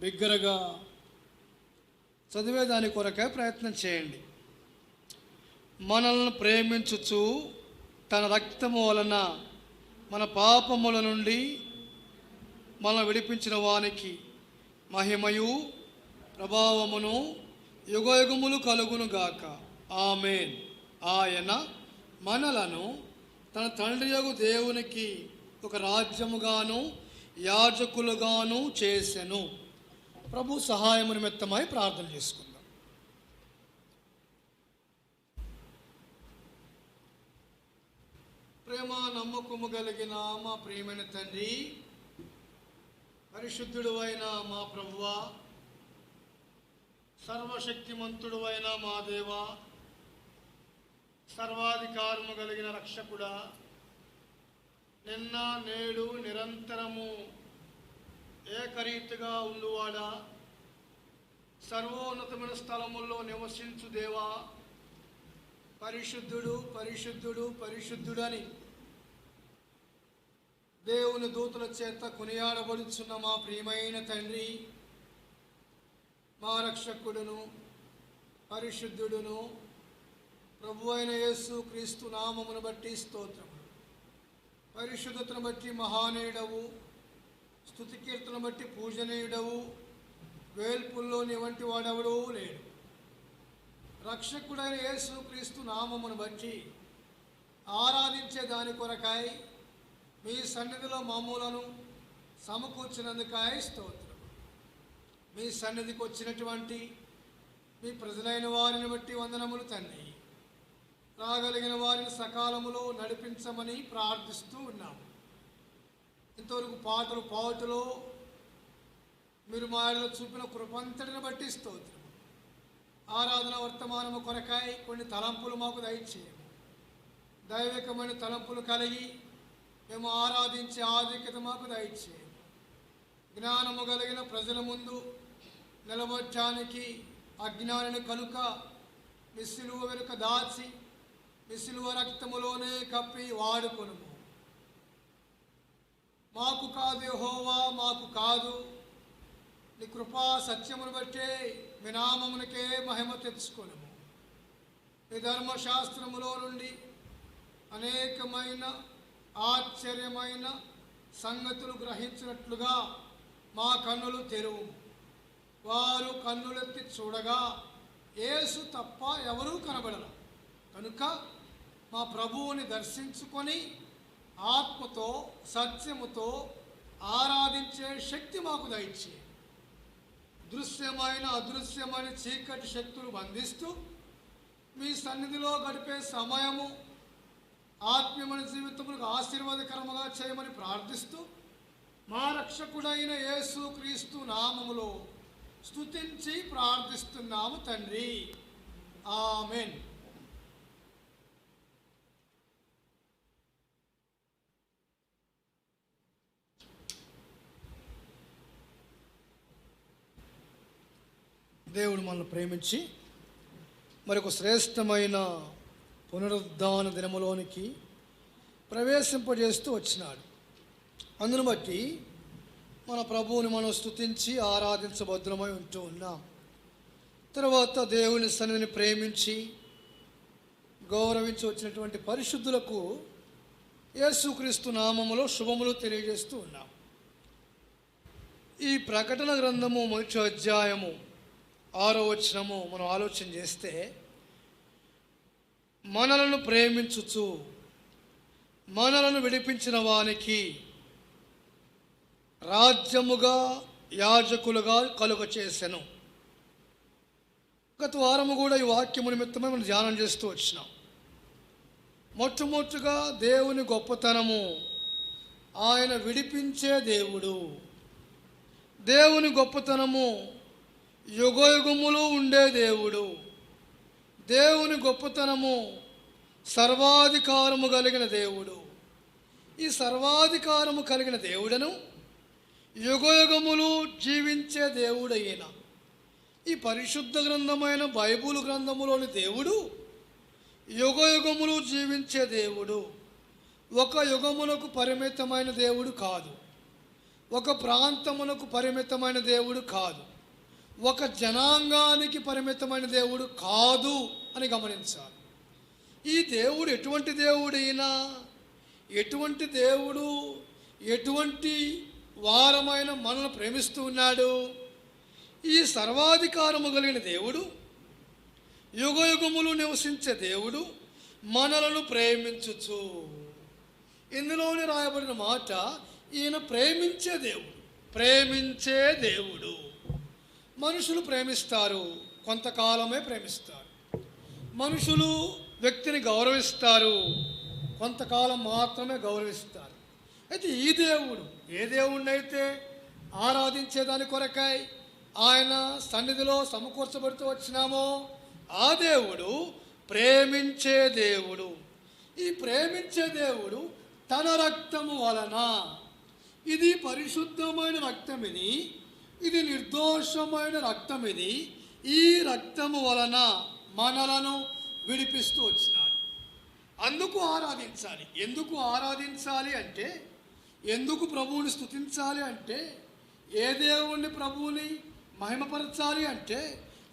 బిగ్గరగా చదివేదాని కొరకే ప్రయత్నం చేయండి. మనల్ని ప్రేమించుచు తన రక్తము వలన మన పాపముల నుండి మనల్ని విడిపించిన వానికి మహిమయు ప్రభావమును యుగయుగములు కలుగునుగాక. ఆమేన్. ఆయన మనలను తన తండ్రియగు దేవునికి ఒక రాజ్యముగాను యాజకులుగాను చేసెను. ప్రభు సహాయము నిమిత్తమై ప్రార్థన చేసుకుందాం. ప్రేమ నమ్మకము కలిగిన మా ప్రియమైన తండ్రి, పరిశుద్ధుడు అయిన మా ప్రభువా, సర్వశక్తిమంతుడు అయిన మా దేవా, సర్వాధికారము కలిగిన రక్షకుడా, నిన్న నేడు నిరంతరము ఏకరీతిగా ఉండువాడా, సర్వోన్నతమైన స్థలముల్లో నివసించు దేవా, పరిశుద్ధుడు పరిశుద్ధుడు పరిశుద్ధుడు అని దేవుని దూతల చేత కొనియాడబడుచున్న మా ప్రియమైన తండ్రి, మా రక్షకుడును పరిశుద్ధుడును ప్రభు అయిన యేసు క్రీస్తు నామమును బట్టి స్తోత్రము. పరిశుద్ధతను బట్టి మహానీయుడవు, స్తుతి కీర్తన బట్టి పూజనీయుడవు, వేల్పుల్లోని వంటి వాడెవడూ లేడు. రక్షకుడైన యేసు క్రీస్తు నామమును బట్టి ఆరాధించే దాని కొరకాయ మీ సన్నిధిలో మామూలను సమకూర్చినందుకాయ స్తోత్రం. మీ సన్నిధికి వచ్చినటువంటి మీ ప్రజలైన వారిని బట్టి వందనములు తండ్రి. రాగలిగిన వారిని సకాలములో నడిపించమని ప్రార్థిస్తూ ఉన్నాము. ఇంతవరకు పాటలు పాటలో మీరు మాయలో చూపిన కృపంతటిని బట్టి స్తోత్రం. ఆరాధన వర్తమానము కొరకాయ కొన్ని తలంపులు మాకు దయచేయము. దైవికమైన తలంపులు కలిగి మేము ఆరాధించే ఆధిక్యత మాకు దయచేయము. జ్ఞానము కలిగిన ప్రజల ముందు నిలబడటానికి అజ్ఞానిని కనుక మీ సిలువ వెనుక దాచి మీ సిలువ రక్తములోనే కప్పి వాడుకొనుము. మాకు కాదు యెహోవా, మాకు కాదు, నీ కృపా సత్యమును బట్టే మీ నామమునకే మహిమ తెచ్చుకొనుము. మీ ధర్మశాస్త్రములో నుండి అనేకమైన ఆశ్చర్యమైన సంగతులు గ్రహించినట్లుగా మా కన్నులు తెరువు. వారు కన్నులెత్తి చూడగా యేసు తప్ప ఎవరూ కనబడరు. కనుక మా ప్రభువుని దర్శించుకొని ఆత్మతో సత్యముతో ఆరాధించే శక్తి మాకు దయచేయి. దృశ్యమైన అదృశ్యమైన చీకటి శక్తులు బంధిస్తూ మీ సన్నిధిలో గడిపే సమయము ఆత్మీయమైన జీవితములకు ఆశీర్వాదకరముగా చేయమని ప్రార్థిస్తూ మా రక్షకుడైన యేసు క్రీస్తు నామములో స్తుతించి ప్రార్థిస్తున్నాము తండ్రి. ఆమేన్. దేవుడు మనల్ని ప్రేమించి మరొక శ్రేష్టమైన పునరుద్ధాన దినములోనికి ప్రవేశింపజేస్తూ వచ్చినాడు. అందును బట్టి మన ప్రభువుని మనం స్తుతించి ఆరాధించబద్దులమై ఉంటూ ఉన్నాం. తర్వాత దేవుని సన్నిధిని ప్రేమించి గౌరవించి వచ్చినటువంటి పరిశుద్ధులకు యేసుక్రీస్తు నామములో శుభములు తెలియజేస్తూ ఉన్నాం. ఈ ప్రకటన గ్రంథము 1వ అధ్యాయము 6వ వచనము మనం ఆలోచన చేస్తే, మనలను ప్రేమించుచు మనలను విడిపించిన వానికి రాజ్యముగా యాజకులుగా కలుగ చేసెను. గత వారము కూడా ఈ వాక్యము నిమిత్తమే మనం ధ్యానం చేస్తూ వచ్చినాం. మొట్టమొదటిగా దేవుని గొప్పతనము, ఆయన విడిపించే దేవుడు. దేవుని గొప్పతనము యుగయుగములు ఉండే దేవుడు. దేవుని గొప్పతనము సర్వాధికారము కలిగిన దేవుడు. ఈ సర్వాధికారము కలిగిన దేవుడను యుగయుగములు జీవించే దేవుడైన ఈ పరిశుద్ధ గ్రంథమైన బైబిల్ గ్రంథములోని దేవుడు యుగయుగములు జీవించే దేవుడు. ఒక యుగమునకు పరిమితమైన దేవుడు కాదు. ఒక ప్రాంతమునకు పరిమితమైన దేవుడు కాదు, ఒక జనాంగానికి పరిమితమైన దేవుడు కాదు అని గమనించాలి. ఈ దేవుడు ఎటువంటి దేవుడైనా, ఎటువంటి దేవుడు, ఎటువంటి వారమైన మనల్ని ప్రేమిస్తూ ఉన్నాడు. ఈ సర్వాధికారము కలిగిన దేవుడు, యుగయుగములు నివసించే దేవుడు మనలను ప్రేమించుచు. ఇందులోనే రాయబడిన మాట, ఈయన ప్రేమించే దేవుడు. ప్రేమించే దేవుడు. మనుషులు ప్రేమిస్తారు, కొంతకాలమే ప్రేమిస్తారు. మనుషులు వ్యక్తిని గౌరవిస్తారు, కొంతకాలం మాత్రమే గౌరవిస్తారు. అయితే ఈ దేవుడు, ఏ దేవుడినైతే ఆరాధించేదాని కొరకై ఆయన సన్నిధిలో సమకూర్చబడుతూ వచ్చినామో ఆ దేవుడు ప్రేమించే దేవుడు. ఈ ప్రేమించే దేవుడు తన రక్తము వలన, ఇది పరిశుద్ధమైన రక్తం, ఇది నిర్దోషమైన రక్తం, ఈ రక్తము వలన మనలను విడిపిస్తూ వచ్చినాడు. అందుకు ఆరాధించాలి. ఎందుకు ఆరాధించాలి అంటే, ఎందుకు ప్రభువుని స్తుతించాలి అంటే, ఏ దేవుణ్ణి ప్రభువుని మహిమపరచాలి అంటే,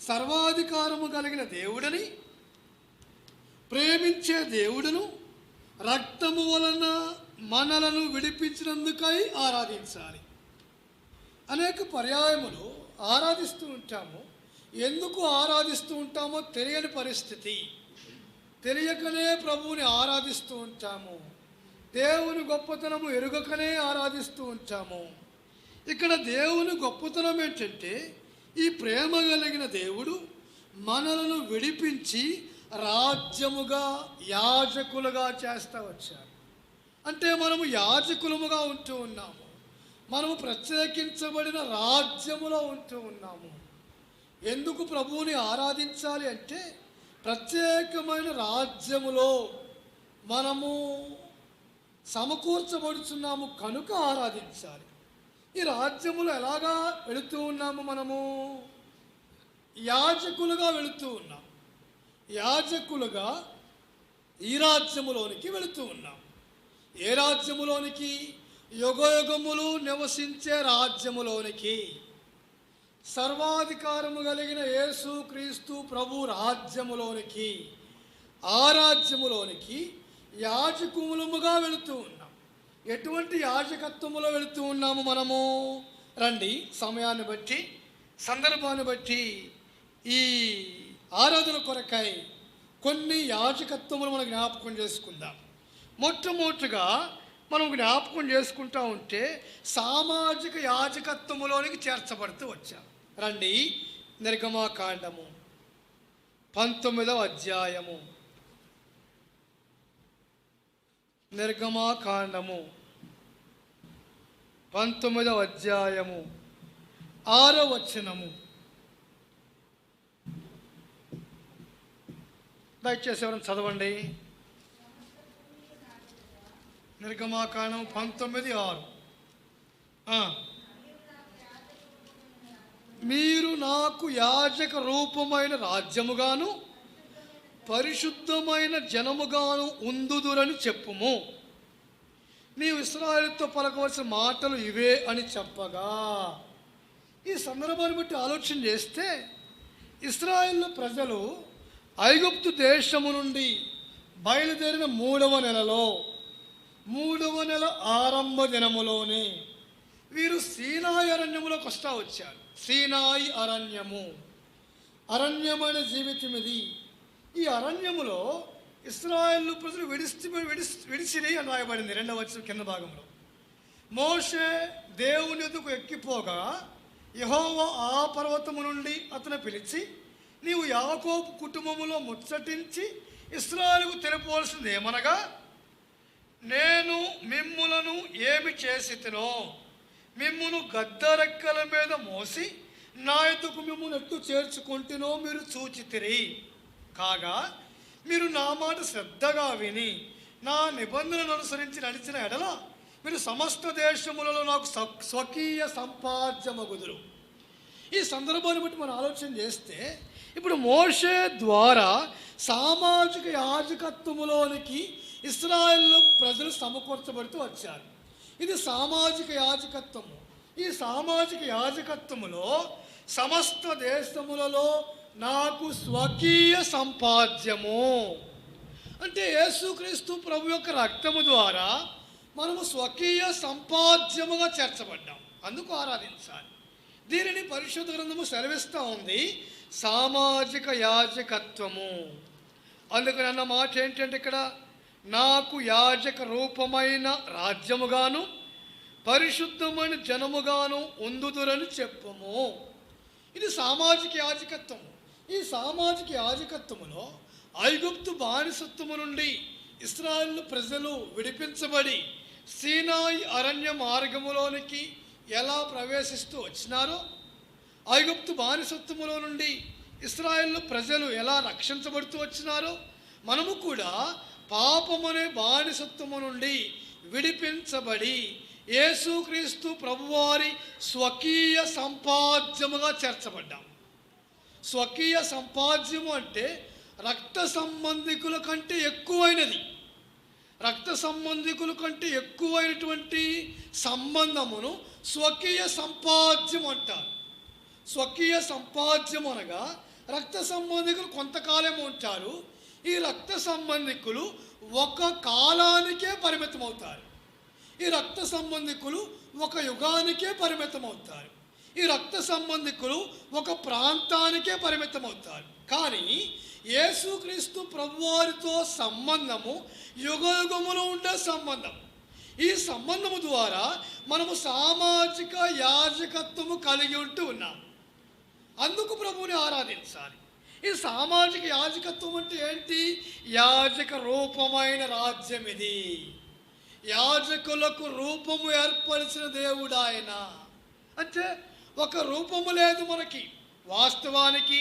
సర్వాధికారము కలిగిన దేవుడని, ప్రేమించే దేవుడును, రక్తము వలన మనలను విడిపించినందుకై ఆరాధించాలి. అనేక పర్యాయములు ఆరాధిస్తూ ఉంటాము. ఎందుకు ఆరాధిస్తూ ఉంటామో తెలియని పరిస్థితి. తెలియకనే ప్రభువుని ఆరాధిస్తూ ఉంటాము. దేవుని గొప్పతనము ఎరుగకనే ఆరాధిస్తూ ఉంటాము. ఇక్కడ దేవుని గొప్పతనం ఏంటంటే, ఈ ప్రేమ కలిగిన దేవుడు మనలను విడిపించి రాజ్యముగా, యాజకులుగా చేస్తూ వచ్చారు. అంటే మనము యాజకులముగా ఉంటూ ఉన్నాము. మనము ప్రత్యేకించబడిన రాజ్యములో ఉంటూ ఉన్నాము. ఎందుకు ప్రభువుని ఆరాధించాలి అంటే, ప్రత్యేకమైన రాజ్యములో మనము సమకూర్చబడుచున్నాము కనుక ఆరాధించాలి. ఈ రాజ్యములో ఎలాగా వెళుతూ ఉన్నాము? మనము యాజకులుగా వెళుతూ ఉన్నాం. యాజకులుగా ఈ రాజ్యములోనికి వెళుతూ ఉన్నాం. ఏ రాజ్యములోనికి? యుగయుగములు నివసించే రాజ్యములోనికి. సర్వాధికారము కలిగిన యేసు క్రీస్తు ప్రభు రాజ్యములోనికి, ఆ రాజ్యములోనికి యాజకులముగా వెళుతూ ఉన్నాం. ఎటువంటి యాజకత్వములో వెళుతూ ఉన్నాము మనము? రండి, సమయాన్ని బట్టి, సందర్భాన్ని బట్టి ఈ ఆరాధన కొరకై కొన్ని యాజకత్వములు మనం జ్ఞాపకం చేసుకుందాం. మొట్టమొదటిగా మనం జ్ఞాపకం చేసుకుంటూ ఉంటే సామాజిక యాజకత్వములోనికి చేర్చబడుతూ వచ్చాం. రండి, నిర్గమాకాండము 19వ అధ్యాయము. నిర్గమాకాండము 19వ అధ్యాయము 6వ వచనము. దయచేసి ఎవరైనా చదవండి. నిర్గమాకాండం 19:6. మీరు నాకు యాజక రూపమైన రాజ్యముగాను పరిశుద్ధమైన జనముగాను ఉందుదురని చెప్పుము. నీవు ఇశ్రాయేలుతో పలకవలసిన మాటలు ఇవే అని చెప్పగా, ఈ సందర్భాన్ని బట్టి ఆలోచన చేస్తే, ఇశ్రాయేలు ప్రజలు ఐగుప్తు దేశము నుండి బయలుదేరిన 3వ నెలలో, 3వ నెల ఆరంభ దినములోనే వీరు సీనాయి అరణ్యములోకి వస్తూ వచ్చారు. సీనాయి అరణ్యము, అరణ్యమైన జీవితం ఇది. ఈ అరణ్యములో ఇశ్రాయేలు ప్రజలు విడిచిరి అని రాయబడింది 2వ వచనం కింద భాగంలో. మోషే దేవుని ఎదుకు ఎక్కిపోగా యెహోవా ఆ పర్వతము నుండి అతను పిలిచి, నీవు యాకోబు కుటుంబములో ముచ్చటించి ఇశ్రాయేలుకు తెలుపవలసింది ఏమనగా, నేను మిమ్ములను ఏమి చేసితినో మిమ్మును గద్దరెక్కల మీద మోసి నా ఎద్దుకు మిమ్మును ఎట్లు చేర్చుకుంటునో మీరు చూచితిరి. కాగా మీరు నా మాట శ్రద్ధగా విని నా నిబంధనను అనుసరించి నడిచిన ఎడల మీరు సమస్త దేశములలో నాకు స్వకీయ సంపాద్యమగుదురు. ఈ సందర్భాన్ని బట్టి మనం ఆలోచన చేస్తే, ఇప్పుడు మోషే ద్వారా సామాజిక యాజకత్వములోనికి ఇశ్రాయేలు ప్రజలు సమకూర్చబడుతూ వచ్చారు. ఇది సామాజిక యాజకత్వము. ఈ సామాజిక యాజకత్వములో సమస్త దేశములలో నాకు స్వకీయ సంపాద్యము అంటే యేసుక్రీస్తు ప్రభు యొక్క రక్తము ద్వారా మనము స్వకీయ సంపాద్యముగా చేర్చబడ్డాం. అందుకు ఆరాధించాలి. దీనిని పరిశుద్ధ గ్రంథము సెలవిస్తూ ఉంది, సామాజిక యాజకత్వము. అందుకని అన్న మాట ఏంటంటే ఇక్కడ నాకు యాజక రూపమైన రాజ్యముగాను పరిశుద్ధమైన జనముగాను ఉందుదురని చెప్పుము. ఇది సామాజిక యాజకత్వము. ఈ సామాజిక యాజకత్వములో ఐగుప్తు బానిసత్వము నుండి ఇశ్రాయేలు ప్రజలు విడిపించబడి సీనాయి అరణ్య మార్గములోనికి ఎలా ప్రవేశిస్తూ వచ్చినారో, ఐగుప్తు బానిసత్వములో నుండి ఇశ్రాయేలు ప్రజలు ఎలా రక్షించబడుతూ వచ్చినారో, మనము కూడా పాపమనే బానిసత్వము నుండి విడిపించబడి యేసుక్రీస్తు ప్రభువారి స్వకీయ సంపాద్యముగా చేర్చబడ్డాం. స్వకీయ సంపాద్యము అంటే రక్త సంబంధికుల కంటే ఎక్కువైనది. రక్త సంబంధికుల కంటే ఎక్కువైనటువంటి సంబంధమును స్వకీయ సంపాద్యం అంటారు. స్వకీయ సంపాద్యం అనగా రక్త సంబంధికులు కొంతకాలం ఉంటారు. ఈ రక్త సంబంధికులు ఒక కాలానికే పరిమితం అవుతారు. ఈ రక్త సంబంధికులు ఒక యుగానికే పరిమితం అవుతారు. ఈ రక్త సంబంధికులు ఒక ప్రాంతానికే పరిమితం అవుతారు. కానీ యేసుక్రీస్తు ప్రభువారితో సంబంధము యుగయుగములో ఉండే సంబంధం. ఈ సంబంధము ద్వారా మనము సామాజిక యాజకత్వము కలిగి ఉంటూ ఉన్నాం. అందుకు ప్రభువుని ఆరాధించాలి. ఈ సామాజిక యాజకత్వం అంటే ఏంటి? యాజక రూపమైన రాజ్యం ఇది. యాజకులకు రూపము ఏర్పరిచిన దేవుడు ఆయన. అంటే ఒక రూపము లేదు మనకి. వాస్తవానికి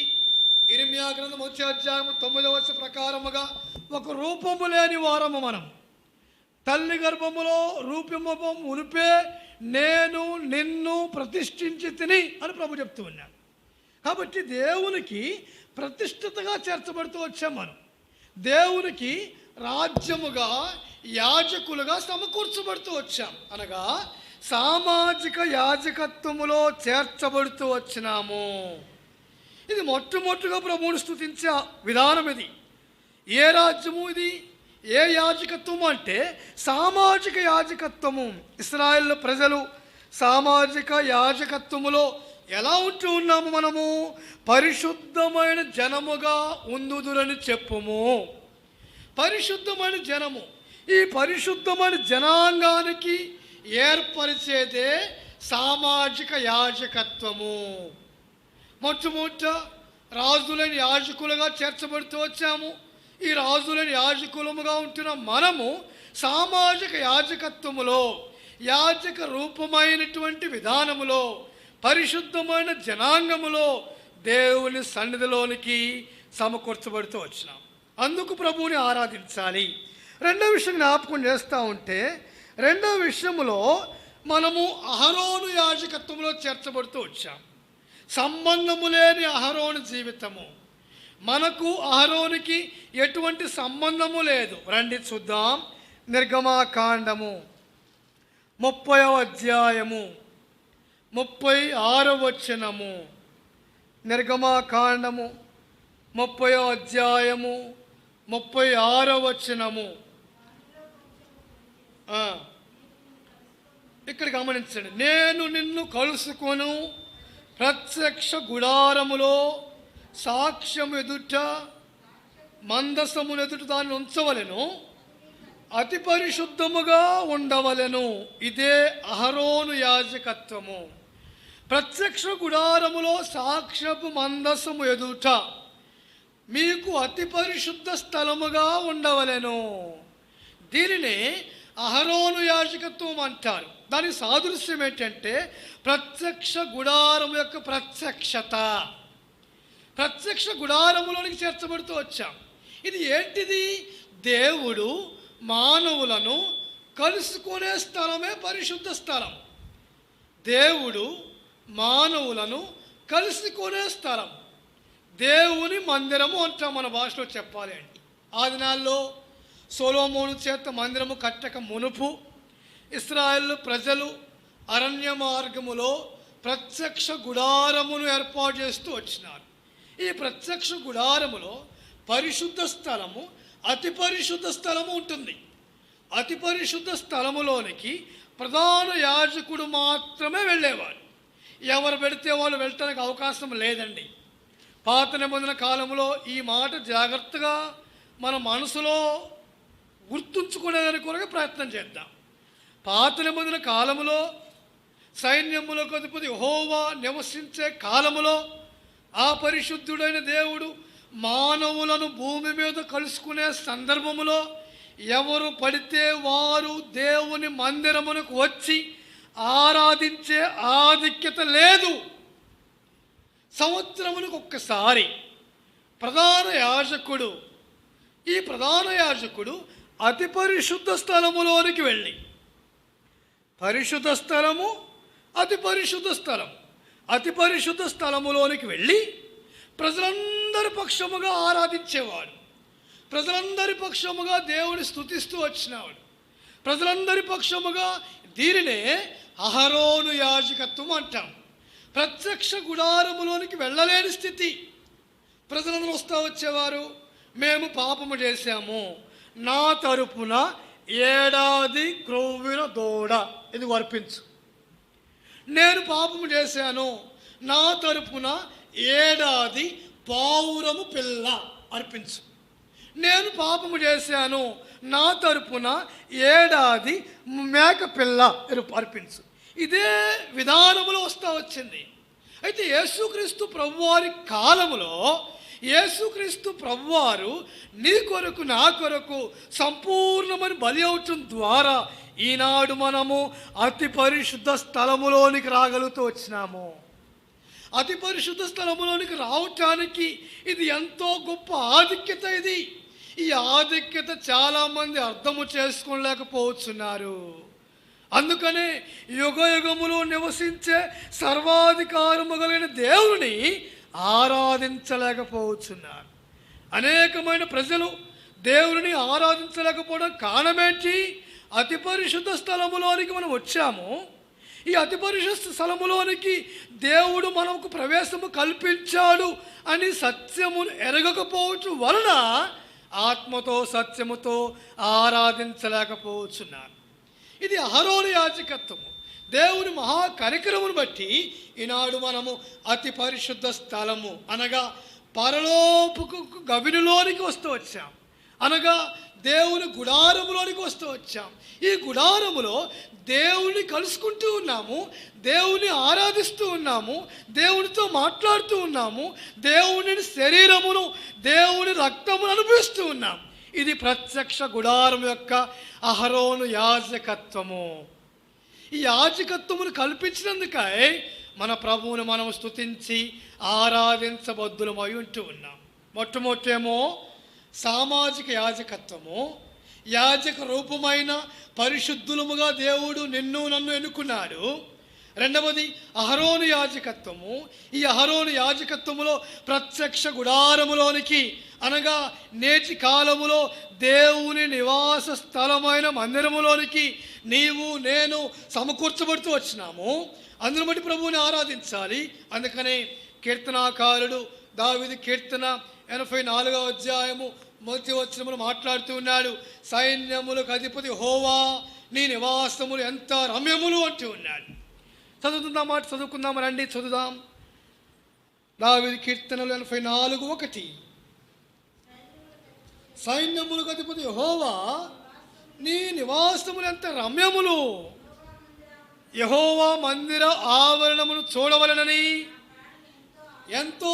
ఇర్మియా గ్రంథం 1వ అధ్యాయం 9వ వచనం ప్రకారముగా ఒక రూపము లేని వారము మనం. తల్లి గర్భములో రూపము ఉనిపే నేను నిన్ను ప్రతిష్ఠించి తిని అని ప్రభు చెప్తూ ఉన్నాడు. కాబట్టి దేవునికి ప్రతిష్ఠితగా చేర్చబడుతూ వచ్చాం మనం. దేవునికి రాజ్యముగా యాజకులుగా సమకూర్చబడుతూ వచ్చాం. అనగా సామాజిక యాజకత్వములో చేర్చబడుతూ వచ్చినాము. ఇది మొట్టమొదటిగా ప్రభువుని స్తుతించే విధానం. ఇది ఏ రాజ్యము? ఇది ఏ యాజకత్వము అంటే సామాజిక యాజకత్వము. ఇశ్రాయేలు ప్రజలు సామాజిక యాజకత్వములో ఎలా ఉంటూ ఉన్నాము? మనము పరిశుద్ధమైన జనముగా ఉందుదురని చెప్పుము. పరిశుద్ధమైన జనము. ఈ పరిశుద్ధమైన జనాంగానికి ఏర్పరిచేదే సామాజిక యాజకత్వము. మొట్టమొదట రాజులని యాజకులుగా చేర్చబడుతూ వచ్చాము. ఈ రాజులని యాజకులముగా ఉంటున్న మనము సామాజిక యాజకత్వములో యాజక రూపమైనటువంటి విధానములో పరిశుద్ధమైన జనాంగములో దేవుని సన్నిధిలోనికి సమకూర్చబడుతూ వచ్చినాం. అందుకు ప్రభువుని ఆరాధించాలి. రెండవ విషయం జ్ఞాపకం చేస్తూ ఉంటే, రెండవ విషయములో మనము అహరోను యాజకత్వంలో చేర్చబడుతూ వచ్చాం. సంబంధము లేని అహరోను జీవితము. మనకు అహరోనికి ఎటువంటి సంబంధము లేదు. రండి చూద్దాం. నిర్గమాకాండము 30వ అధ్యాయము 36వ వచనము. నిర్గమాకాండము 30వ అధ్యాయము 36వ వచనము. ఇక్కడ గమనించండి. నేను నిన్ను కలుసుకొను ప్రత్యక్ష గుడారములో సాక్ష్యం ఎదుట మందసమును ఎదుట దాన్ని ఉంచవలెను, అతి పరిశుద్ధముగా ఉండవలెను. ఇదే అహరోను యాజకత్వము. ప్రత్యక్ష గుడారములో సాక్ష్యపు మందసము ఎదుట మీకు అతి పరిశుద్ధ స్థలముగా ఉండవలెను. దీనినే అహరోను యాజకత్వం అంటారు. దాని సాదృశ్యం ఏంటంటే ప్రత్యక్ష గుడారం యొక్క ప్రత్యక్షత. ప్రత్యక్ష గుడారములోనికి చేర్చబడుతూ వచ్చాం. ఇది ఏంటిది? దేవుడు మానవులను కలుసుకునే స్థలమే పరిశుద్ధ స్థలం. దేవుడు మానవులను కలుసుకునే స్థలం దేవుని మందిరము అంటాం మన భాషలో చెప్పాలి అంటే. ఆ దినాల్లో సొలొమోను చేత మందిరము కట్టక మునుపు ఇశ్రాయేలు ప్రజలు అరణ్య మార్గములో ప్రత్యక్ష గుడారమును ఏర్పాటు చేస్తూ వచ్చినారు. ఈ ప్రత్యక్ష గుడారములో పరిశుద్ధ స్థలము, అతి పరిశుద్ధ స్థలము ఉంటుంది. అతి పరిశుద్ధ స్థలములోనికి ప్రధాన యాజకుడు మాత్రమే వెళ్ళేవాడు. ఎవరు పెడితే వాళ్ళు వెళ్ళటానికి అవకాశం లేదండి. పాత నిబంధన కాలంలో ఈ మాట జాగ్రత్తగా మన మనసులో గుర్తుంచుకునేదాని కొరకు ప్రయత్నం చేద్దాం. పాత నిబంధన కాలములో సైన్యములకు అధిపతి యెహోవా నివసించే కాలములో ఆ పరిశుద్ధుడైన దేవుడు మానవులను భూమి మీద కలుసుకునే సందర్భములో ఎవరు పడితే వారు దేవుని మందిరమునకు వచ్చి ఆరాధించే ఆధిక్యత లేదు. సంవత్సరమునకు ఒక్కసారి ప్రధాన యాజకుడు, ఈ ప్రధాన యాజకుడు అతి పరిశుద్ధ స్థలములోనికి వెళ్ళి, పరిశుద్ధ స్థలము, అతి పరిశుద్ధ స్థలం, అతి పరిశుద్ధ స్థలములోనికి వెళ్ళి ప్రజలందరి పక్షముగా ఆరాధించేవాడు. ప్రజలందరి పక్షముగా దేవుని స్తుతిస్తూ వచ్చినాడు. ప్రజలందరి పక్షముగా దీనినే అహరోను యాజకత్వం అంటాం. ప్రత్యక్ష గుడారములోనికి వెళ్ళలేని స్థితి. ప్రజలందరూ వస్తూ వచ్చేవారు, మేము పాపము చేశాము, నా తరపున 7 క్రొవ్విన దూడ ఇది అర్పించు. నేను పాపము చేశాను, నా తరపున 7 పావురము పిల్ల అర్పించు. నేను పాపము చేశాను, నా తరపున 7 మేక పిల్ల అర్పించు. ఇదే విధానములో వస్తూ వచ్చింది. అయితే యేసుక్రీస్తు ప్రభువారి కాలములో యేసుక్రీస్తు ప్రభువారు నీ కొరకు నా కొరకు సంపూర్ణమైన బలి అవటం ద్వారా ఈనాడు మనము అతి పరిశుద్ధ స్థలములోనికి రాగలుగుతూ వచ్చినాము. అతి పరిశుద్ధ స్థలములోనికి రావటానికి ఇది ఎంతో గొప్ప ఆధిక్యత. ఇది ఈ ఆధిక్యత చాలామంది అర్థము చేసుకోలేకపోతున్నారు. అందుకనే యుగ యుగములో నివసించే సర్వాధికారము కలిగిన దేవుని ఆరాధించలేకపోతున్నారు. అనేకమైన ప్రజలు దేవుని ఆరాధించలేకపోవడం కారణమేంటి? అతి పరిశుద్ధ స్థలములోనికి మనం వచ్చాము. ఈ అతి పరిశుద్ధ స్థలములోనికి దేవుడు మనకు ప్రవేశము కల్పించాడు అని సత్యమును ఎరగకపోవచ్చు వలన ఆత్మతో సత్యముతో ఆరాధించలేకపోతున్నారు. ఇది అహరోను యాజకత్వము. దేవుని మహా కనికరమును బట్టి ఈనాడు మనము అతి పరిశుద్ధ స్థలము అనగా పరలోకపు గవినిలోనికి వస్తూ వచ్చాం, అనగా దేవుని గుడారములోనికి వస్తూ వచ్చాం. ఈ గుడారములో దేవుని కలుసుకుంటూ ఉన్నాము, దేవుని ఆరాధిస్తూ ఉన్నాము, దేవునితో మాట్లాడుతూ ఉన్నాము, దేవుని శరీరమును దేవుని రక్తమును అనుభవిస్తూ ఉన్నాం. ఇది ప్రత్యక్ష గుడారం యొక్క అహరోను యాజకత్వము. ఈ యాజకత్వమును కల్పించినందుకై మన ప్రభువును మనం స్తుతించి ఆరాధించబద్దులమై ఉంటూ ఉన్నాం. మొట్టమొదటేమో సామాజిక యాజకత్వము. యాజక రూపమైన పరిశుద్ధులముగా దేవుడు నిన్ను నన్ను ఎన్నుకున్నాడు. రెండవది అహరోను యాజకత్వము. ఈ అహరోను యాజకత్వములో ప్రత్యక్ష గుడారములోనికి అనగా నేటి కాలములో దేవుని నివాస స్థలమైన మందిరములోనికి నీవు నేను సమకూర్చబడుతూ వచ్చినాము. అందును బట్టి ప్రభువుని ఆరాధించాలి. అందుకనే కీర్తనాకారుడు దావీదు కీర్తన 84వ అధ్యాయము 1వ వచనములో మాట్లాడుతూ ఉన్నాడు. సైన్యములకు అధిపతి యెహోవా నీ నివాసములు ఎంత రమ్యములు అంటూ ఉన్నాడు. చదువుతుందాం, మాట చదువుకుందాం, రండి చదువుదాం. దావీదు కీర్తనలు 84:1 సైన్యములకు అధిపతి యెహోవా నీ నివాసములు ఎంత రమ్యములు, యెహోవా మందిర ఆవరణమును చూడవలనని ఎంతో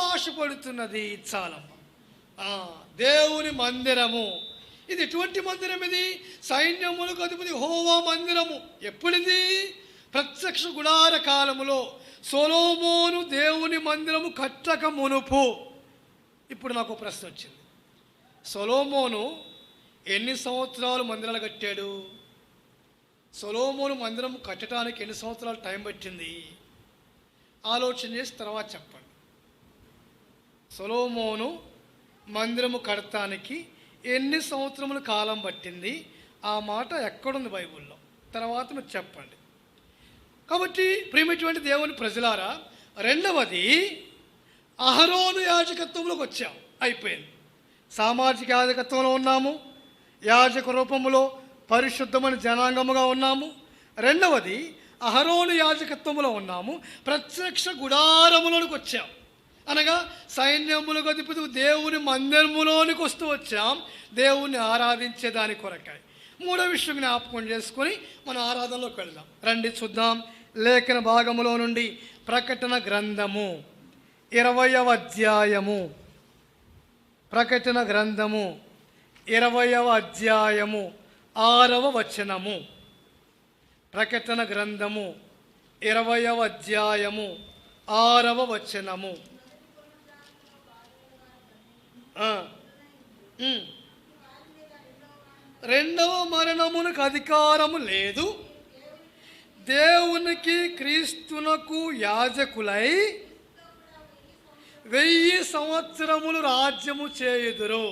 ఆశపడుతున్నది. చాలమ్మ, దేవుని మందిరము. ఇది ఎటువంటి మందిరం? ఇది సైన్యములకు అధిపతి యెహోవా మందిరము. ఎప్పుడిది? ప్రత్యక్ష గుడార కాలములో సొలొమోను దేవుని మందిరము కట్టక మునుపు. ఇప్పుడు నాకు ప్రశ్న వచ్చింది, సొలొమోను ఎన్ని సంవత్సరాలు మందిరాలు కట్టాడు? సొలొమోను మందిరం కట్టడానికి ఎన్ని సంవత్సరాలు టైం పట్టింది? ఆలోచన చేసి తర్వాత చెప్పండి. సొలొమోను మందిరము కడతానికి ఎన్ని సంవత్సరముల కాలం పట్టింది? ఆ మాట ఎక్కడుంది బైబిల్లో? తర్వాత మీరు చెప్పండి. కాబట్టి ప్రియమైనటువంటి దేవుని ప్రజలారా, రెండవది అహరోను యాజకత్వంలోకి వచ్చాం, అయిపోయింది. సామాజిక యాజకత్వంలో ఉన్నాము, యాజక రూపంలో పరిశుద్ధమైన జనాంగముగా ఉన్నాము. రెండవది అహరోను యాజకత్వంలో ఉన్నాము, ప్రత్యక్ష గుడారములోనికి వచ్చాం, అనగా సైన్యములకు అధిపతి దేవుని మందిరములోనికి వస్తూ వచ్చాం, దేవుణ్ణి ఆరాధించే దాని కొరకాయ. మూడో విషయం జ్ఞాపకం చేసుకొని మన ఆరాధనలోకి వెళ్దాం. రండి చూద్దాం. లేఖన భాగములో నుండి ప్రకటన గ్రంథము 20వ అధ్యాయము, ప్రకటన గ్రంథము 20వ అధ్యాయము 6వ వచనము. ప్రకటన గ్రంథము 20వ అధ్యాయము 6వ వచనము. రెండవ మరణమునకు అధికారము లేదు, దేవునికి క్రీస్తునకు యాజకులై 1000 సంవత్సరములు రాజ్యము చేయుదురు.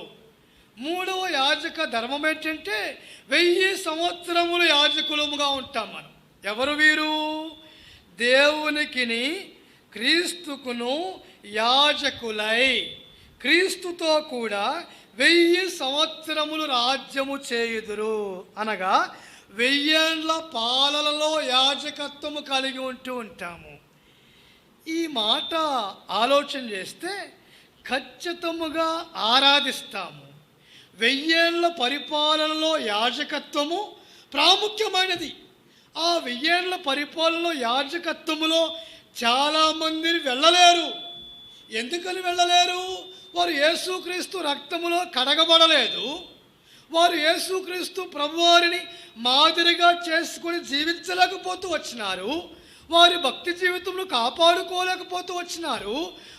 మూడవ యాజక ధర్మం ఏంటంటే 1000 సంవత్సరములు యాజకులముగా ఉంటాం మనం. ఎవరు వీరు? దేవునికిని క్రీస్తుకును యాజకులై క్రీస్తుతో కూడా 1000 సంవత్సరములు రాజ్యము చేయుదురు, అనగా 1000 ఏళ్ల పాలనలో యాజకత్వము కలిగి ఉంటూ ఉంటాము. ఈ మాట ఆలోచన చేస్తే ఖచ్చితముగా ఆరాధిస్తాము. 1000 ఏళ్ల పరిపాలనలో యాజకత్వము ప్రాముఖ్యమైనది. ఆ 1000 ఏళ్ల పరిపాలనలో యాజకత్వములో చాలామంది వెళ్ళలేరు. ఎందుకని వెళ్ళలేరు? వారు యేసుక్రీస్తు రక్తములో కడగబడలేదు. వారు యేసుక్రీస్తు ప్రభువారిని మాదిరిగా చేసుకొని జీవించలేకపోతూ వచ్చినారు. వారి భక్తి జీవితంలో కాపాడుకోలేకపోతూ వచ్చినారు.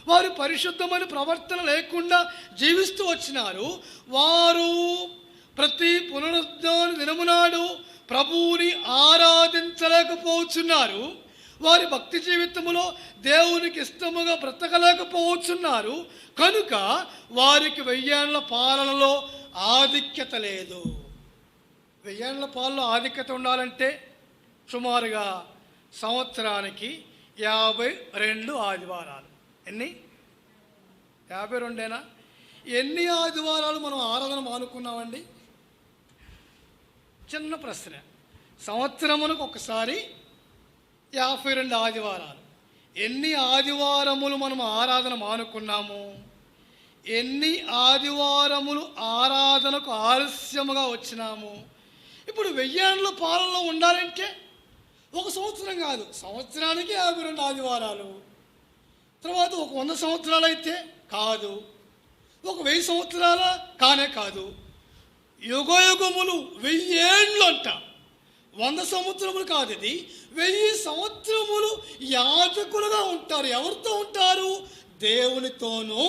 వారు పరిశుద్ధమైన ప్రవర్తన లేకుండా జీవిస్తూ వచ్చినారు. వారు ప్రతి పునరుద్ధాన దినమునాడు ప్రభువుని ఆరాధించలేకపోతున్నారు. వారి భక్తి జీవితంలో దేవునికి ఇష్టముగా బ్రతకలేకపోతున్నారు. కనుక వారికి 1000 ఏళ్ల పాలనలో ఆధిక్యత లేదు. 1000 ఏళ్ల పాలనలో ఆధిక్యత ఉండాలంటే సుమారుగా సంవత్సరానికి 52 ఆదివారాలు. ఎన్ని? 52ఏనా? ఎన్ని ఆదివారాలు మనం ఆరాధన మానుకున్నామండి? చిన్న ప్రశ్న. సంవత్సరమునకు ఒకసారి 52 ఆదివారాలు. ఎన్ని ఆదివారములు మనం ఆరాధన మానుకున్నాము? ఎన్ని ఆదివారములు ఆరాధనకు ఆలస్యముగా వచ్చినాము? ఇప్పుడు 1000 ఏళ్ల పాలనలో ఉండాలంటే ఒక సంవత్సరం కాదు, సంవత్సరానికి 52 ఆదివారాలు. తర్వాత ఒక 100 సంవత్సరాలు అయితే కాదు, ఒక 1000 సంవత్సరాల కానే కాదు, యుగయుగములు 1000 ఏళ్ళు అంట. 100 సంవత్సరములు కాదు, ఇది 1000 సంవత్సరములు యాజకులుగా ఉంటారు. ఎవరితో ఉంటారు? దేవునితోనూ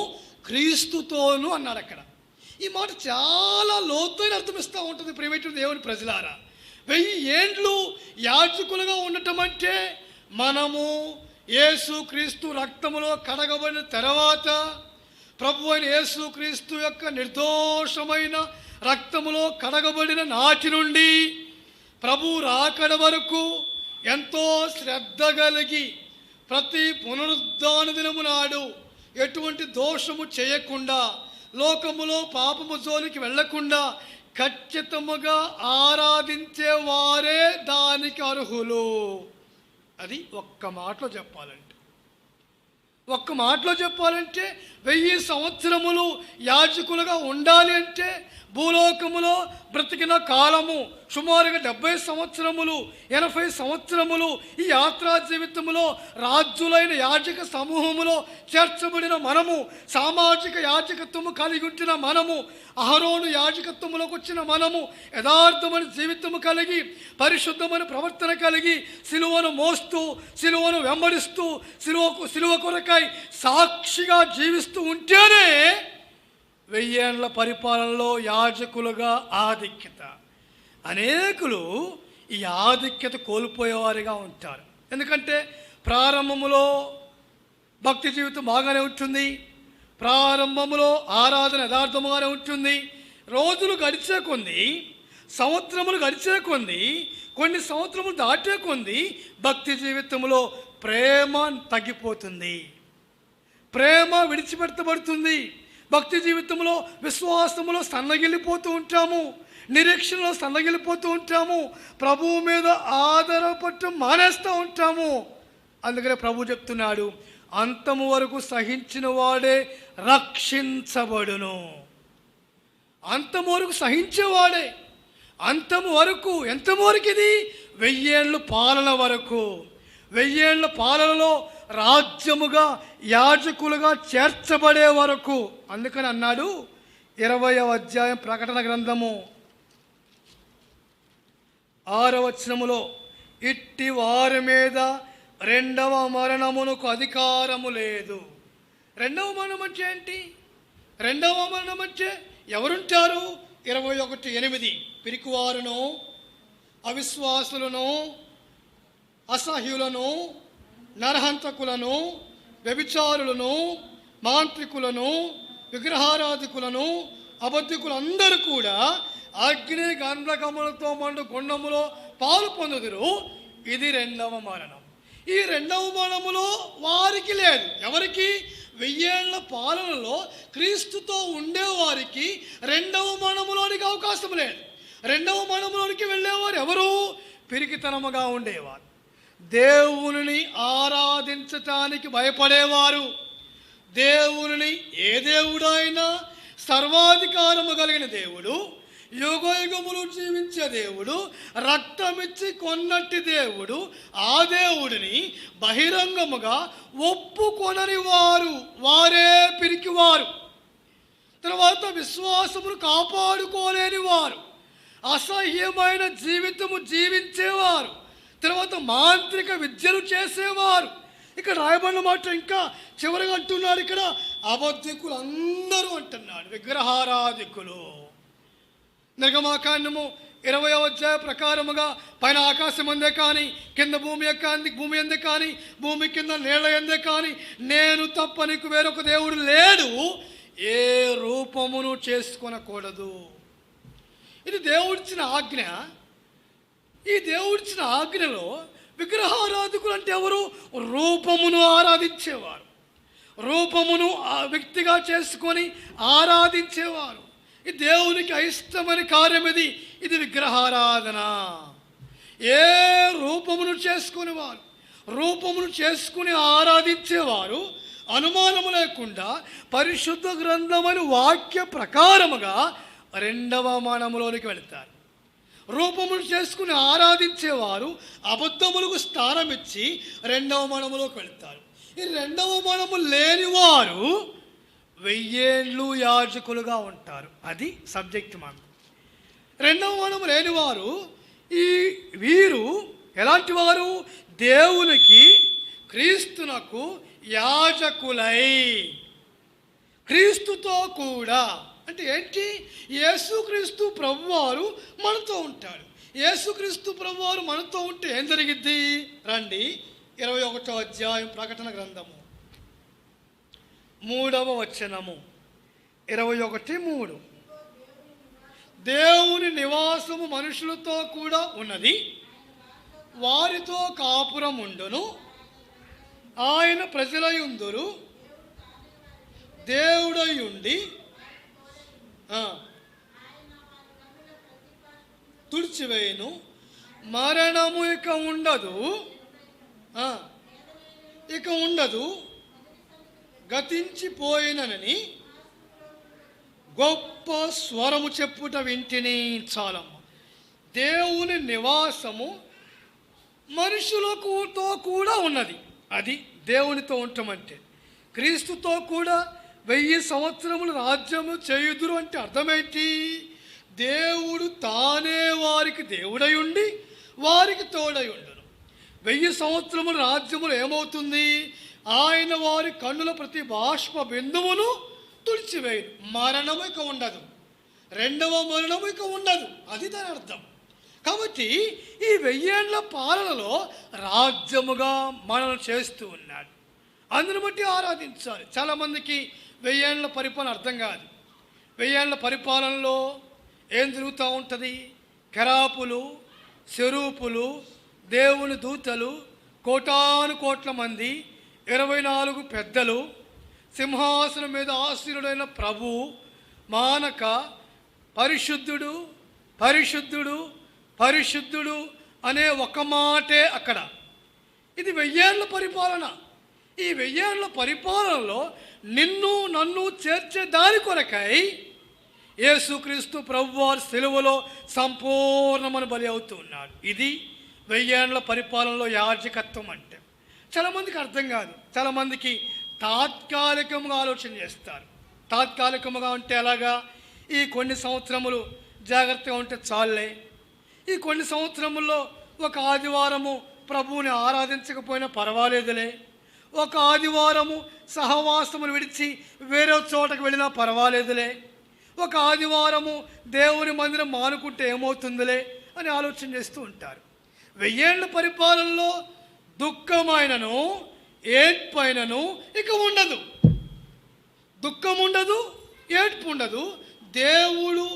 క్రీస్తుతోనూ అన్నాడు అక్కడ. ఈ మాట చాలా లోతైన అర్థమిస్తూ ఉంటుంది. ప్రియమైనటువంటి దేవుని ప్రజలారా, 1000 ఏండ్లు యాజకులుగా ఉండటం అంటే మనము యేసుక్రీస్తు రక్తములో కడగబడిన తర్వాత, ప్రభు అయిన యేసుక్రీస్తు యొక్క నిర్దోషమైన రక్తములో కడగబడిన నాటి నుండి ప్రభు రాకడ వరకు ఎంతో శ్రద్ధ కలిగి ప్రతి పునరుద్ధాన దినము నాడు ఎటువంటి దోషము చేయకుండా, లోకములో పాపము జోలికి వెళ్లకుండా ఖచ్చితముగా ఆరాధించే వారే దానికి అర్హులు. అది ఒక్క మాటలో చెప్పాలంటే 1000 సంవత్సరములు యాజకులుగా ఉండాలి అంటే భూలోకములో బ్రతికిన కాలము సుమారుగా 70 సంవత్సరములు, 80 సంవత్సరములు. ఈ యాత్రా జీవితములో రాజులైన యాజక సమూహములో చేర్చబడిన మనము, సామాజిక యాజకత్వము కలిగి ఉంచిన మనము, అహరోను యాజకత్వములోకి వచ్చిన మనము, యథార్థమైన జీవితము కలిగి పరిశుద్ధమైన ప్రవర్తన కలిగి సిలువను మోస్తూ, సిలువను వెంబడిస్తూ, సిలువ కొరకై సాక్షిగా జీవిస్తూ ఉంటేనే 1000 ఏళ్ల పరిపాలనలో యాజకులుగా ఆధిక్యత. అనేకులు ఈ ఆధిక్యత కోల్పోయేవారిగా ఉంటారు. ఎందుకంటే ప్రారంభములో భక్తి జీవితం బాగానే ఉంటుంది, ప్రారంభములో ఆరాధన యథార్థముగానే ఉంటుంది. రోజులు గడిచే కొంది సంవత్సరములు గడిచే కొంది, కొన్ని సంవత్సరములు దాటే కొంది భక్తి జీవితంలో ప్రేమ తగ్గిపోతుంది, ప్రేమ విడిచిపెట్టబడుతుంది. భక్తి జీవితంలో విశ్వాసములో సన్నగిల్లిపోతూ ఉంటాము, నిరీక్షణలో సన్నగిల్లిపోతూ ఉంటాము, ప్రభువు మీద ఆధారపడటం మానేస్తూ ఉంటాము. అందుకనే ప్రభు చెప్తున్నాడు, అంతము వరకు సహించిన వాడే రక్షించబడును. అంతము వరకు సహించేవాడే, అంతము వరకు, ఎంతవరకు ఇది 1000 ఏళ్ళు పాలన వరకు, 1000 ఏళ్ళ పాలనలో రాజ్యముగా యాజకులుగా చేర్చబడే వరకు. అందుకని అన్నాడు 20వ అధ్యాయం ప్రకటన గ్రంథము 6వ వచనములో, ఇట్టి వారి మీద రెండవ మరణమునకు అధికారము లేదు. రెండవ మరణం అంటే ఏంటి? రెండవ మరణం అంటే ఎవరుంటారు? 21:8 పిరికివారును, అవిశ్వాసులను, అసహ్యులను, నరహంతకులను, వ్యభిచారులను, మాంత్రికులను, విగ్రహారాధికులను, అబద్ధికులందరూ కూడా అగ్ని గంధకములతో మండు గుండములో పాలు పొందుదురు. ఇది రెండవ మరణం. ఈ రెండవ మరణములో వారికి లేదు. ఎవరికి? 1000 ఏళ్ల పాలనలో క్రీస్తుతో ఉండేవారికి రెండవ మరణములోనికి అవకాశం లేదు. రెండవ మరణములోనికి వెళ్ళేవారు ఎవరు? పిరికితనముగా ఉండేవారు, దేవుని ఆరాధించటానికి భయపడేవారు, దేవుని ఏ దేవుడైనా సర్వాధికారము కలిగిన దేవుడు, యుగయుగములు జీవించే దేవుడు, రక్తమిచ్చి కొన్నట్టి దేవుడు, ఆ దేవుడిని బహిరంగముగా ఒప్పుకొనని వారు, వారే పిరికివారు. తర్వాత విశ్వాసమును కాపాడుకోలేని వారు, అసహ్యమైన జీవితము జీవించేవారు, తర్వాత మాంత్రిక విద్యలు చేసేవారు. ఇక్కడ రాయబడిన మాట ఇంకా చివరిగా అంటున్నాడు, ఇక్కడ అబద్ధికులు అందరూ అంటున్నాడు, విగ్రహారాధికులు. నిర్గమాకాండము 20వ అధ్యాయ ప్రకారముగా పైన ఆకాశం అందే కానీ, కింద భూమి అందే కానీ, భూమి కింద నీళ్ళ ఎందే కానీ నేను తప్ప నీకు వేరొక దేవుడు లేడు, ఏ రూపమును చేసుకొనకూడదు. ఇది దేవుడిచ్చిన ఆజ్ఞ. ఈ దేవుడిచ్చిన ఆజ్ఞలో విగ్రహారాధకులు అంటే ఎవరు? రూపమును ఆరాధించేవారు, రూపమును వ్యక్తిగా చేసుకొని ఆరాధించేవారు. ఈ దేవునికి అయిష్టమైన కార్యం ఇది. ఇది విగ్రహారాధన. ఏ రూపమును చేసుకునేవారు, రూపమును చేసుకుని ఆరాధించేవారు అనుమానము లేకుండా పరిశుద్ధ గ్రంథమని వాక్య ప్రకారముగా రెండవ మరణములోనికి వెళతారు. రూపమును చేసుకుని ఆరాధించేవారు అబద్ధములకు స్థానం ఇచ్చి రెండవ మరణములోకి వెళతారు. ఈ రెండవ మరణము లేనివారు 1000 ఏళ్ళు యాజకులుగా ఉంటారు. అది సబ్జెక్ట్ మాకు. రెండవ మరణము లేనివారు వీరు ఎలాంటి వారు? దేవునికి, క్రీస్తునకు యాజకులై, క్రీస్తుతో కూడా. అంటే ఏంటి? యేసుక్రీస్తు ప్రభువారు మనతో ఉంటాడు. యేసుక్రీస్తు ప్రభువారు మనతో ఉంటే ఏం జరిగిద్ది? రండి, 21వ అధ్యాయం ప్రకటన గ్రంథము 3వ వచనము, 21:3. దేవుని నివాసము మనుషులతో కూడా ఉన్నది, వారితో కాపురం ఉండును, ఆయన ప్రజలై ఉందురు, దేవుడై ఉండి తుడిచివేయును, మరణము ఇక ఉండదు, గతించిపోయినని గొప్ప స్వరము చెప్పుట వింటిని. చాలమ్మ. దేవుని నివాసము మనుషులతో కూడా ఉన్నది. అది దేవునితో ఉండటమంటే. క్రీస్తుతో కూడా 1000 సంవత్సరములు రాజ్యము చేయుదురు అంటే అర్థమేంటి? దేవుడు తానే వారికి దేవుడై ఉండి వారికి తోడై ఉండును. 1000 సంవత్సరముల రాజ్యములు ఏమవుతుంది? ఆయన వారి కన్నుల ప్రతి బాష్ప బిందువును తుడిచివేయను. మరణము ఇక ఉండదు, రెండవ మరణము ఇక ఉండదు. అది దాని అర్థం. కాబట్టి ఈ 1000 ఏళ్ల పాలనలో రాజ్యముగా మనల్ని చేస్తూ ఉన్నాడు. అందుని బట్టి ఆరాధించాలి. చాలామందికి 1000 ఏళ్ల పరిపాలన అర్థం కాదు. 1000 ఏళ్ల పరిపాలనలో ఏం జరుగుతూ ఉంటుంది? కెరాపులు, శరూపులు, దేవుని దూతలు, కోటాను కోట్ల మంది, 24 పెద్దలు, సింహాసనం మీద ఆసీనుడైన ప్రభు మానక పరిశుద్ధుడు, పరిశుద్ధుడు, పరిశుద్ధుడు అనే ఒక మాటే అక్కడ. ఇది 1000 ఏళ్ల పరిపాలన. ఈ 1000 ఏళ్ల పరిపాలనలో నిన్ను నన్ను చేర్చే దాని కొరకై యేసుక్రీస్తు ప్రభువారు సిలువలో సంపూర్ణమైన బలి అవుతూ ఉన్నాడు. ఇది 1000 ఏళ్ల పరిపాలనలో యాజకత్వం అంటే. చాలామందికి అర్థం కాదు. చాలామందికి తాత్కాలికంగా ఆలోచన చేస్తారు. తాత్కాలికంగా ఉంటే ఎలాగా? ఈ కొన్ని సంవత్సరములు జాగ్రత్తగా ఉంటే చాలే, ఈ కొన్ని సంవత్సరముల్లో ఒక ఆదివారము ప్రభువుని ఆరాధించకపోయినా పర్వాలేదులే, ఒక ఆదివారము సహవాసమును విడిచి వేరే చోటకు వెళ్ళినా పర్వాలేదులే, ఒక ఆదివారము దేవుని మందిరం మానుకుంటే ఏమవుతుందిలే అని ఆలోచన చేస్తూ ఉంటారు. 1000 ఏళ్ల పరిపాలనలో దుఃఖమైనను ఏడ్పైనను ఇక ఉండదు. దుఃఖం ఉండదు, ఏడ్పు ఉండదు. దేవుడు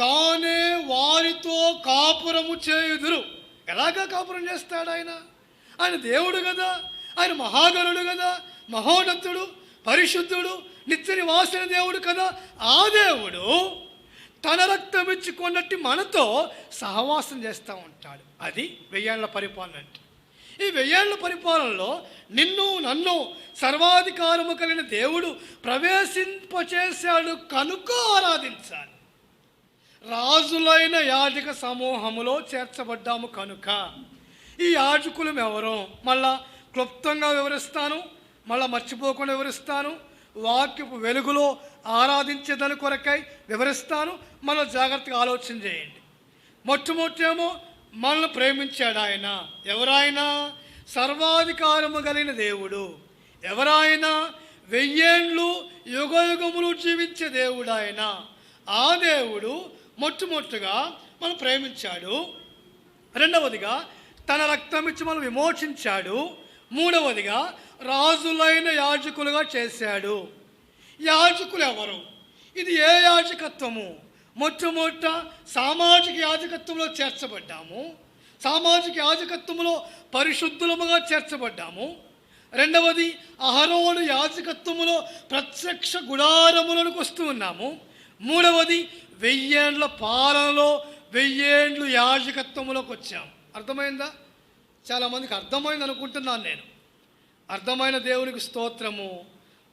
తానే వారితో కాపురము చేయుదురు. ఎలాగా కాపురం చేస్తాడు ఆయన? ఆయన దేవుడు కదా, ఆయన మహాగణుడు కదా, మహోన్నతుడు, పరిశుద్ధుడు, నిత్య నివాసిన దేవుడు కదా. ఆ దేవుడు తన రక్తం ఇచ్చుకున్నట్టు మనతో సహవాసం చేస్తూ ఉంటాడు. అది 1000 ఏళ్ల పరిపాలన అంటే. ఈ 1000 ఏళ్ల పరిపాలనలో నిన్ను నన్ను సర్వాధికారము కలిగిన దేవుడు ప్రవేశింపచేశాడు కనుక ఆరాధించాలి. రాజులైన యాజక సమూహములో చేర్చబడ్డాము కనుక. ఈ యాజకులు ఎవరో మళ్ళా క్లుప్తంగా వివరిస్తాను, మళ్ళీ మర్చిపోకుండా వివరిస్తాను. వాక్యపు వెలుగులో ఆరాధించేదాని కొరకై వివరిస్తాను. మళ్ళీ జాగ్రత్తగా ఆలోచన చేయండి. మొట్టమొదటేమో మనల్ని ప్రేమించాడు ఆయన. ఎవరాయన? సర్వాధికారము కలిగిన దేవుడు. ఎవరాయన? 1000 ఏళ్ళు యుగయుగములు జీవించే దేవుడు ఆయన. ఆ దేవుడు మొట్టమొదటిగా మనం ప్రేమించాడు. రెండవదిగా తన రక్తం ఇచ్చి మనం విమోచించాడు. మూడవదిగా రాజులైన యాజకులుగా చేశాడు. యాజకులు ఎవరు? ఇది ఏ యాజకత్వము? మొట్టమొదట సామాజిక యాజకత్వంలో చేర్చబడ్డాము. సామాజిక యాజకత్వంలో పరిశుద్ధులముగా చేర్చబడ్డాము. రెండవది అహరోను యాజకత్వములో ప్రత్యక్ష గుడారములకు వస్తూ ఉన్నాము. మూడవది 1000 ఏళ్ల పాలనలో 1000 ఏళ్ళు యాజకత్వంలోకి వచ్చాము. అర్థమైందా? చాలామందికి అర్థమైంది అనుకుంటున్నాను నేను. అర్థమైన దేవునికి స్తోత్రము.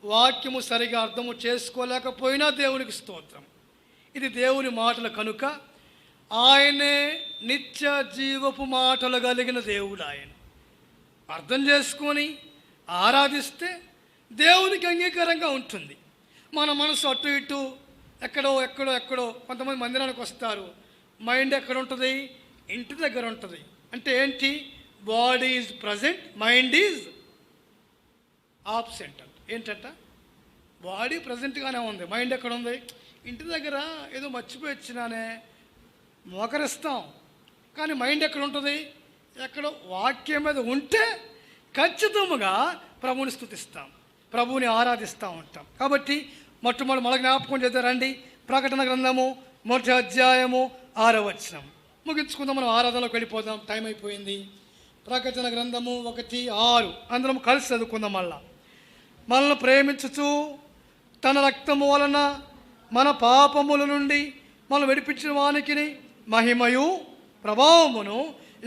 వాక్యము సరిగా అర్థము చేసుకోలేకపోయినా దేవునికి స్తోత్రం. ఇది దేవుని మాటలు కనుక ఆయనే నిత్య జీవపు మాటలు కలిగిన దేవుడు. ఆయన అర్థం చేసుకొని ఆరాధిస్తే దేవునికి అంగీకారంగా ఉంటుంది. మన మనసు అటు ఇటు ఎక్కడో ఎక్కడో ఎక్కడో. కొంతమంది మందిరానికి వస్తారు, మైండ్ ఎక్కడ ఉంటుంది? ఇంటి దగ్గర ఉంటుంది. అంటే ఏంటి? Body is present, mind is absent అంట. ఏంటంట? బాడీ ప్రజెంట్గానే ఉంది, మైండ్ ఎక్కడ ఉంది? ఇంటి దగ్గర ఏదో మర్చిపోయి వచ్చినానే మోకరిస్తాం, కానీ మైండ్ ఎక్కడ ఉంటుంది? ఎక్కడో. వాక్యం మీద ఉంటే ఖచ్చితంగా ప్రభువుని స్తుతిస్తాం, ప్రభువుని ఆరాధిస్తూ ఉంటాం. కాబట్టి మొట్టమొదటి మన జ్ఞాపకం చేద్దాం రండి. ప్రకటన గ్రంథము 1వ అధ్యాయము 6వ వచనం ముగించుకుందాం. మనం ఆరాధనలోకి వెళ్ళిపోదాం, టైం అయిపోయింది. ప్రకటన గ్రంథము 1:6 అందరం కలిసి చదువుకుందాం. మనల్ని ప్రేమించుచు తన రక్తము వలన మన పాపముల నుండి మనం విడిపించిన వానికి మహిమయు ప్రభావమును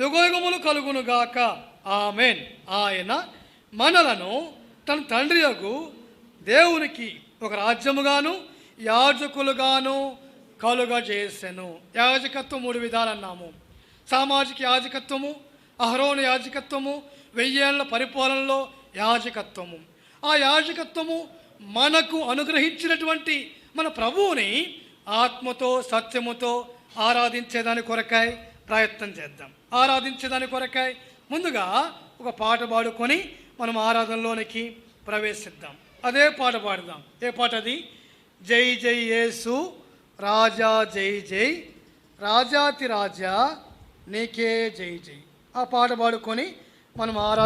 యుగయుగములు కలుగునుగాక. ఆమేన్. ఆయన మనలను తన తండ్రి యొగు దేవునికి ఒక రాజ్యముగాను యాజకులుగాను కలుగజేసెను. యాజకత్వం 3 విధాలు అన్నాము. సామాజిక యాజకత్వము, అహరోను యాజకత్వము, 1000 ఏళ్ల పరిపాలనలో యాజకత్వము. ఆ యాజకత్వము మనకు అనుగ్రహించినటువంటి మన ప్రభువుని ఆత్మతో సత్యముతో ఆరాధించేదాని కొరకై ప్రయత్నం చేద్దాం. ఆరాధించేదాని కొరకై ముందుగా ఒక పాట పాడుకొని మనం ఆరాధనలోనికి ప్రవేశిద్దాం. అదే పాట పాడదాం. ఏ పాట అది? జై జై యేసు రాజా జై జై, రాజాతి రాజా నీకే జై జై. ఆ పాట పాడుకొని మనం ఆరాధన